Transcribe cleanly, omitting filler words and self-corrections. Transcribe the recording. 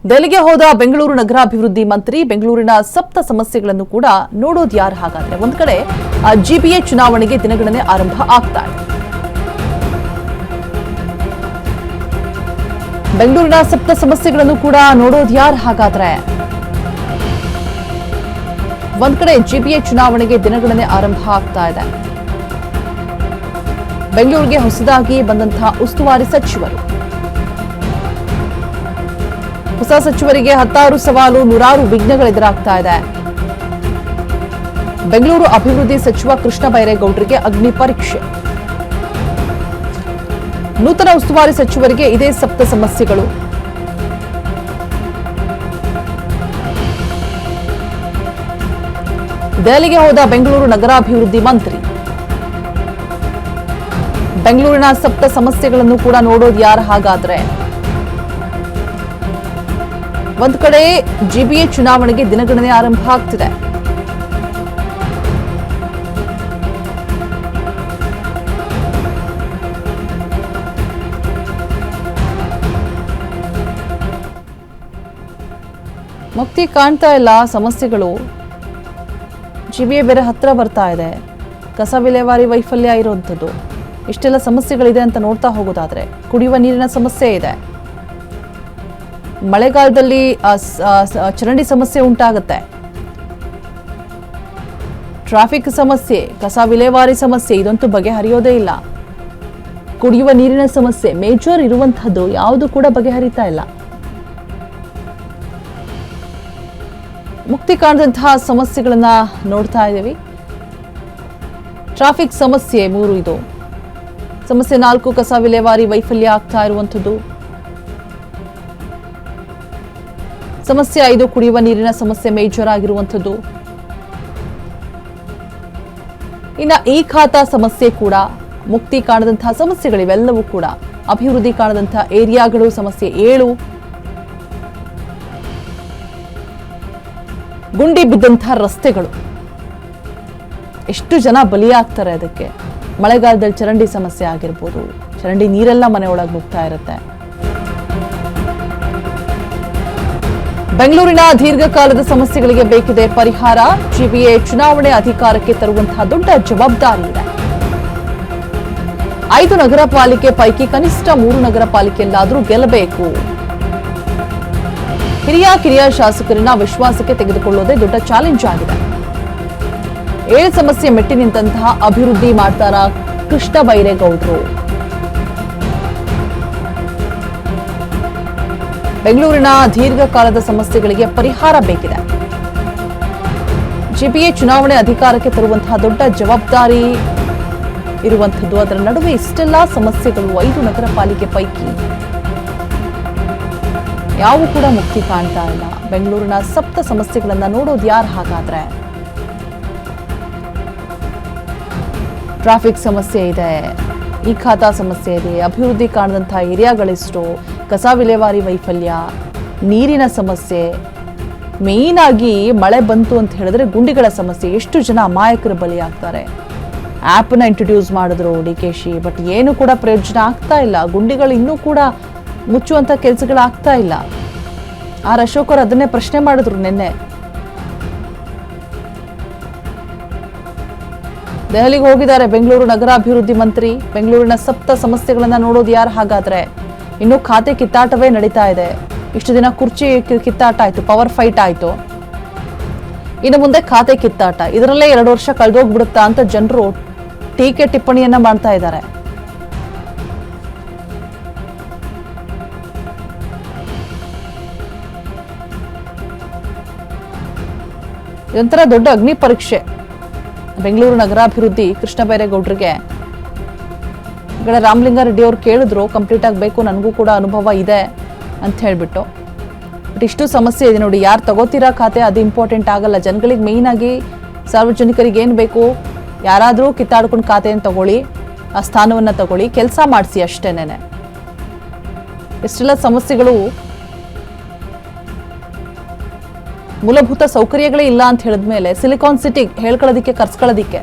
ದೆಹಲಿಗೆ ಹೋದ ಬೆಂಗಳೂರು ನಗರಾಭಿವೃದ್ಧಿ ಮಂತ್ರಿ ಬೆಂಗಳೂರಿನ ಸಪ್ತ ಸಮಸ್ಯೆಗಳನ್ನು ಕೂಡ ನೋಡೋದು ಯಾರು ಹಾಗಾದ್ರೆ ಒಂದು ಕಡೆ ಜಿಬಿಎ ಚುನಾವಣೆಗೆ ದಿನಗಣನೆ ಆರಂಭ ಆಗ್ತಾ ಇದೆ. ಬೆಂಗಳೂರಿನ ಸಪ್ತ ಸಮಸ್ಯೆಗಳನ್ನು ಕೂಡ ನೋಡೋದು ಯಾರು ಹಾಗಾದ್ರೆ ಒಂದ್ ಕಡೆ ಜಿಬಿಎ ಚುನಾವಣೆಗೆ ದಿನಗಣನೆ ಆರಂಭ ಆಗ್ತಾ ಇದೆ. ಬೆಂಗಳೂರಿಗೆ ಹೊಸದಾಗಿ ಬಂದಂತಹ ಉಸ್ತುವಾರಿ ಸಚಿವರು, ಹೊಸ ಸಚಿವರಿಗೆ ಹತ್ತಾರು ಸವಾಲು, ನೂರಾರು ವಿಘ್ನಗಳೆದುರಾಗ್ತಾ ಇದೆ. ಬೆಂಗಳೂರು ಅಭಿವೃದ್ಧಿ ಸಚಿವ ಕೃಷ್ಣ ಬೈರೇಗೌಡರಿಗೆ ಅಗ್ನಿ ಪರೀಕ್ಷೆ. ನೂತನ ಉಸ್ತುವಾರಿ ಸಚಿವರಿಗೆ ಇದೇ ಸಪ್ತ ಸಮಸ್ಯೆಗಳು. ದೆಹಲಿಗೆ ಹೋದ ಬೆಂಗಳೂರು ನಗರಾಭಿವೃದ್ಧಿ ಮಂತ್ರಿ ಬೆಂಗಳೂರಿನ ಸಪ್ತ ಸಮಸ್ಯೆಗಳನ್ನು ಕೂಡ ನೋಡೋದು ಯಾರು ಹಾಗಾದ್ರೆ ಒಂದ್ ಕಡೆ ಜಿಬಿಎ ಚುನಾವಣೆಗೆ ದಿನಗಣನೆ ಆರಂಭ ಆಗ್ತಿದೆ. ಮುಕ್ತಿ ಕಾಣ್ತಾ ಇಲ್ಲ ಸಮಸ್ಯೆಗಳು. ಜಿಬಿಎ ಬೇರೆ ಹತ್ರ ಬರ್ತಾ ಇದೆ. ಕಸ ವಿಲೇವಾರಿ ವೈಫಲ್ಯ ಇರುವಂಥದ್ದು, ಇಷ್ಟೆಲ್ಲ ಸಮಸ್ಯೆಗಳಿದೆ ಅಂತ ನೋಡ್ತಾ ಹೋಗೋದಾದ್ರೆ ಕುಡಿಯುವ ನೀರಿನ ಸಮಸ್ಯೆ ಇದೆ. ಮಳೆಗಾಲದಲ್ಲಿ ಚರಂಡಿ ಸಮಸ್ಯೆ ಉಂಟಾಗುತ್ತೆ. ಟ್ರಾಫಿಕ್ ಸಮಸ್ಯೆ, ಕಸ ವಿಲೇವಾರಿ ಸಮಸ್ಯೆ ಇದಂತೂ ಬಗೆಹರಿಯೋದೇ ಇಲ್ಲ. ಕುಡಿಯುವ ನೀರಿನ ಸಮಸ್ಯೆ ಮೇಜರ್ ಇರುವಂತಹದ್ದು ಯಾವುದು ಕೂಡ ಬಗೆಹರಿತಾ ಇಲ್ಲ. ಮುಕ್ತಿ ಕಾಣದಂತಹ ಸಮಸ್ಯೆಗಳನ್ನ ನೋಡ್ತಾ ಇದ್ದೀವಿ. ಟ್ರಾಫಿಕ್ ಸಮಸ್ಯೆ 3 ಇದು. ಸಮಸ್ಯೆ 4 ಕಸ ವಿಲೇವಾರಿ ವೈಫಲ್ಯ ಆಗ್ತಾ ಇರುವಂಥದ್ದು. ಸಮಸ್ಯೆ 5 ಕುಡಿಯುವ ನೀರಿನ ಸಮಸ್ಯೆ ಮೇಜರ್ ಆಗಿರುವಂಥದ್ದು. ಇನ್ನು ಈ ಖಾತಾ ಸಮಸ್ಯೆ ಕೂಡ, ಮುಕ್ತಿ ಕಾಣದಂತಹ ಸಮಸ್ಯೆಗಳಿವೆಲ್ಲವೂ ಕೂಡ ಅಭಿವೃದ್ಧಿ ಕಾಣದಂತಹ ಏರಿಯಾಗಳು ಸಮಸ್ಯೆ 7. ಗುಂಡಿ ಬಿದ್ದಂತಹ ರಸ್ತೆಗಳು, ಎಷ್ಟು ಜನ ಬಲಿಯಾಗ್ತಾರೆ ಅದಕ್ಕೆ. ಮಳೆಗಾಲದಲ್ಲಿ ಚರಂಡಿ ಸಮಸ್ಯೆ ಆಗಿರ್ಬೋದು, ಚರಂಡಿ ನೀರೆಲ್ಲ ಮನೆ ಒಳಗೆ ನುಗ್ತಾ ಇರುತ್ತೆ. ಬೆಂಗಳೂರಿನ ದೀರ್ಘಕಾಲದ ಸಮಸ್ಯೆಗಳಿಗೆ ಬೇಕಿದೆ ಪರಿಹಾರ. ಜಿಬಿಎ ಚುನಾವಣೆ ಅಧಿಕಾರಕ್ಕೆ ತರುವಂತಹ ದೊಡ್ಡ ಜವಾಬ್ದಾರಿ ಇದೆ. 5 ನಗರ ಪಾಲಿಕೆ ಪೈಕಿ ಕನಿಷ್ಠ 3 ನಗರ ಪಾಲಿಕೆಯಲ್ಲಾದರೂ ಗೆಲ್ಲಬೇಕು. ಕಿರಿಯ ಶಾಸಕರನ್ನ ವಿಶ್ವಾಸಕ್ಕೆ ತೆಗೆದುಕೊಳ್ಳೋದೇ ದೊಡ್ಡ ಚಾಲೆಂಜ್ ಆಗಿದೆ. 7 ಸಮಸ್ಯೆ ಮೆಟ್ಟಿ ನಿಂತಹ ಅಭಿವೃದ್ಧಿ ಮಾಡ್ತಾರ ಕೃಷ್ಣ ಬೈರೇಗೌಡರು. ಬೆಂಗಳೂರಿನ ದೀರ್ಘಕಾಲದ ಸಮಸ್ಯೆಗಳಿಗೆ ಪರಿಹಾರ ಬೇಕಿದೆ. ಜಿಬಿಎ ಚುನಾವಣೆ ಅಧಿಕಾರಕ್ಕೆ ತರುವಂತಹ ದೊಡ್ಡ ಜವಾಬ್ದಾರಿ ಇರುವಂಥದ್ದು. ಅದರ ನಡುವೆ ಇಷ್ಟೆಲ್ಲಾ ಸಮಸ್ಯೆಗಳು 5 ನಗರ ಪಾಲಿಕೆ ಪೈಕಿ ಯಾವ ಕೂಡ ಮುಕ್ತಿ ಕಾಣ್ತಾ ಇಲ್ಲ. ಬೆಂಗಳೂರಿನ ಸಪ್ತ ಸಮಸ್ಯೆಗಳನ್ನ ನೋಡೋದು ಯಾರು ಹಾಗಾದ್ರೆ ಟ್ರಾಫಿಕ್ ಸಮಸ್ಯೆ ಇದೆ, ಈ ಖಾತಾ ಸಮಸ್ಯೆ ಇದೆ, ಅಭಿವೃದ್ಧಿ ಕಾಣದಂತಹ ಏರಿಯಾಗಳೆಷ್ಟು, ಕಸ ವಿಲೇವಾರಿ ವೈಫಲ್ಯ, ನೀರಿನ ಸಮಸ್ಯೆ, ಮೇನ್ ಆಗಿ ಮಳೆ ಬಂತು ಅಂತ ಹೇಳಿದ್ರೆ ಗುಂಡಿಗಳ ಸಮಸ್ಯೆ. ಎಷ್ಟು ಜನ ಅಮಾಯಕರು ಬಲಿಯಾಗ್ತಾರೆ. ಆ್ಯಪ್ನ ಇಂಟ್ರೊಡ್ಯೂಸ್ ಮಾಡಿದ್ರು ಡಿಕೆಶಿ, ಬಟ್ ಏನು ಕೂಡ ಪ್ರಯೋಜನ ಆಗ್ತಾ ಇಲ್ಲ. ಗುಂಡಿಗಳು ಇನ್ನೂ ಕೂಡ ಮುಚ್ಚುವಂಥ ಕೆಲಸಗಳಾಗ್ತಾ ಇಲ್ಲ. ಆರ್ ಅಶೋಕ್ ಅವರು ಅದನ್ನೇ ಪ್ರಶ್ನೆ ಮಾಡಿದ್ರು ನಿನ್ನೆ. ದೆಹಲಿಗೆ ಹೋಗಿದ್ದಾರೆ ಬೆಂಗಳೂರು ನಗರಾಭಿವೃದ್ಧಿ ಮಂತ್ರಿ. ಬೆಂಗಳೂರಿನ ಸಪ್ತ ಸಮಸ್ಯೆಗಳನ್ನ ನೋಡೋದು ಯಾರು ಹಾಗಾದ್ರೆ ಇನ್ನು ಖಾತೆ ಕಿತ್ತಾಟವೇ ನಡೀತಾ ಇದೆ. ಇಷ್ಟು ದಿನ ಕುರ್ಚಿ ಕಿತ್ತಾಟ ಆಯ್ತು, ಪವರ್ ಫೈಟ್ ಆಯ್ತು, ಇನ್ನು ಮುಂದೆ ಖಾತೆ ಕಿತ್ತಾಟ. ಇದರಲ್ಲೇ 2 ವರ್ಷ ಕಳೆದೋಗ್ಬಿಡುತ್ತಾ ಅಂತ ಜನರು ಟೀಕೆ ಟಿಪ್ಪಣಿಯನ್ನ ಮಾಡ್ತಾ ಇದ್ದಾರೆ. ಇದೊಂಥರ ದೊಡ್ಡ ಅಗ್ನಿ ಪರೀಕ್ಷೆ ಬೆಂಗಳೂರು ನಗರಾಭಿವೃದ್ಧಿ ಕೃಷ್ಣ ಬೈರೇಗೌಡರಿಗೆ. ರಾಮಲಿಂಗಾರೆಡ್ಡಿ ಅವರು ಕೇಳಿದ್ರು, ಕಂಪ್ಲೀಟ್ ಆಗಬೇಕು, ನನಗೂ ಕೂಡ ಅನುಭವ ಇದೆ ಅಂತ ಹೇಳ್ಬಿಟ್ಟು. ಬಟ್ ಇಷ್ಟು ಸಮಸ್ಯೆ ಇದೆ ನೋಡಿ. ಯಾರು ತಗೋತೀರಾ ಖಾತೆ ಅದು ಇಂಪಾರ್ಟೆಂಟ್ ಆಗಲ್ಲ. ಜನಗಳಿಗೆ ಮೇಯ್ನ್ ಆಗಿ ಸಾರ್ವಜನಿಕರಿಗೆ ಏನು ಬೇಕು, ಯಾರಾದರೂ ಕಿತ್ತಾಡ್ಕೊಂಡು ಖಾತೆಯನ್ನು ತಗೊಳ್ಳಿ, ಆ ಸ್ಥಾನವನ್ನು ತಗೊಳ್ಳಿ, ಕೆಲಸ ಮಾಡಿಸಿ ಅಷ್ಟೇನೆ. ಇಷ್ಟೆಲ್ಲ ಸಮಸ್ಯೆಗಳು, ಮೂಲಭೂತ ಸೌಕರ್ಯಗಳೇ ಇಲ್ಲ ಅಂತ ಹೇಳಿದ್ಮೇಲೆ ಸಿಲಿಕಾನ್ ಸಿಟಿ ಹೇಳ್ಕೊಳ್ಳೋದಿಕ್ಕೆ ಕರ್ಸ್ಕೊಳ್ಳೋದಿಕ್ಕೆ